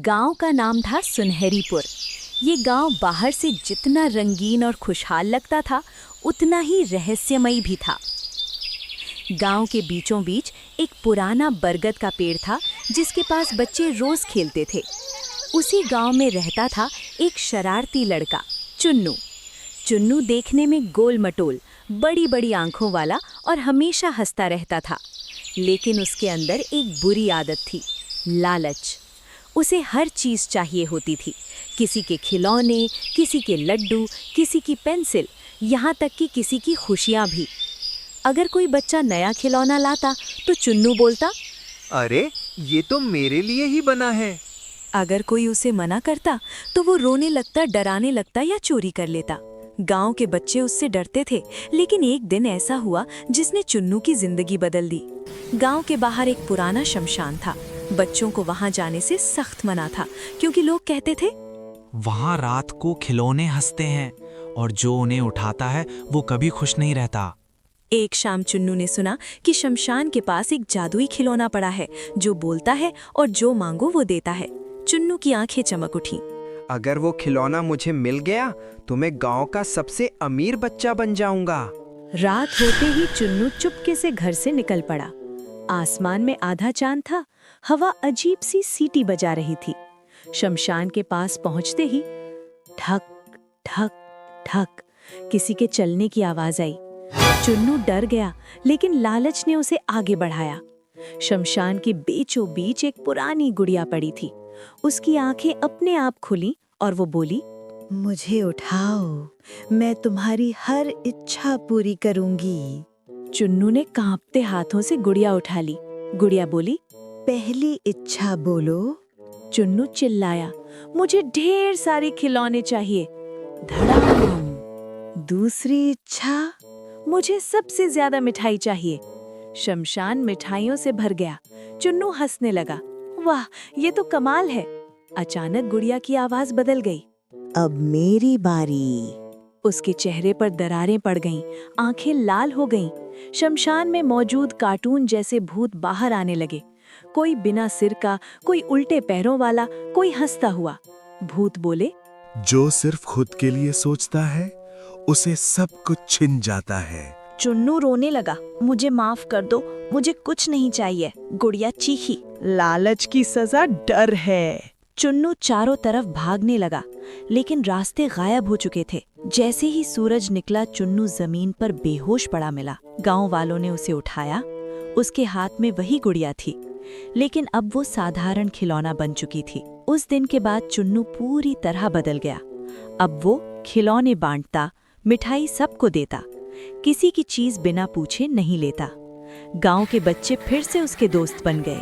गांव का नाम था सुनहरीपुर। ये गांव बाहर से जितना रंगीन और खुशहाल लगता था, उतना ही रहस्यमयी भी था। गांव के बीचों बीच एक पुराना बरगद का पेड़ था, जिसके पास बच्चे रोज खेलते थे। उसी गांव में रहता था एक शरारती लड़का, चुन्नू। चुन्नू देखने में गोल मटोल, बड़ी बड़ी आंखों वाला और हमेशा हंसता रहता था। लेकिन उसके अंदर एक बुरी आदत थी, लालच। उसे हर चीज़ चाहिए होती थी, किसी के खिलौने, किसी के लड्डू, किसी की पेंसिल, यहाँ तक कि किसी की खुशियाँ भी। अगर कोई बच्चा नया खिलौना लाता तो चुन्नू बोलता, अरे ये तो मेरे लिए ही बना है। अगर कोई उसे मना करता तो वो रोने लगता, डराने लगता या चोरी कर लेता। गांव के बच्चे उससे डरते थे, लेकिन एक दिन ऐसा हुआ जिसने चुन्नू की जिंदगी बदल दी। गांव के बाहर एक पुराना शमशान था। बच्चों को वहां जाने से सख्त मना था, क्योंकि लोग कहते थे वहां रात को खिलौने हंसते हैं और जो उन्हें उठाता है वो कभी खुश नहीं रहता। एक शाम चुन्नू ने सुना कि शमशान के पास एक जादुई खिलौना पड़ा है, जो बोलता है और जो मांगो वो देता है। चुन्नू की आंखें चमक उठी। अगर वो खिलौना मुझे मिल गया तो मैं गांव का सबसे अमीर बच्चा बन जाऊंगा। रात होते ही चुन्नू चुपके से घर से निकल पड़ा। आसमान में आधा चांद था, हवा अजीब सी सीटी बजा रही थी। शमशान के पास पहुंचते ही ठक ठक ठक किसी के चलने की आवाज आई। चुन्नू डर गया, लेकिन लालच ने उसे आगे बढ़ाया। शमशान के बीचों बीच एक पुरानी गुड़िया पड़ी थी। उसकी आंखें अपने आप खुली और वो बोली, मुझे उठाओ, मैं तुम्हारी हर इच्छा पूरी करूंगी। चुन्नू ने कांपते हाथों से गुड़िया उठा ली। गुड़िया बोली, पहली इच्छा बोलो। चुन्नू चिल्लाया, मुझे ढेर सारे खिलौने चाहिए। धड़ाम। दूसरी इच्छा, मुझे सबसे ज्यादा मिठाई चाहिए। शमशान मिठाइयों से भर गया। चुन्नू हंसने लगा, वाह ये तो कमाल है। अचानक गुड़िया की आवाज बदल गई, अब मेरी बारी। उसके चेहरे पर दरारें पड़ गईं, आंखें लाल हो गईं। शमशान में मौजूद कार्टून जैसे भूत बाहर आने लगे। कोई बिना सिर का, कोई उल्टे पैरों वाला, कोई हंसता हुआ। भूत बोले, जो सिर्फ खुद के लिए सोचता है उसे सब कुछ छिन जाता है। चुन्नू रोने लगा, मुझे माफ कर दो, मुझे कुछ नहीं चाहिए। गुड़िया चीखी, लालच की सजा डर है। चुन्नू चारों तरफ भागने लगा, लेकिन रास्ते गायब हो चुके थे। जैसे ही सूरज निकला, चुन्नू जमीन पर बेहोश पड़ा मिला। गांव वालों ने उसे उठाया। उसके हाथ में वही गुड़िया थी, लेकिन अब वो साधारण खिलौना बन चुकी थी। उस दिन के बाद चुन्नू पूरी तरह बदल गया। अब वो खिलौने बांटता, मिठाई सबको देता, किसी की चीज बिना पूछे नहीं लेता। गांव के बच्चे फिर से उसके दोस्त बन गए।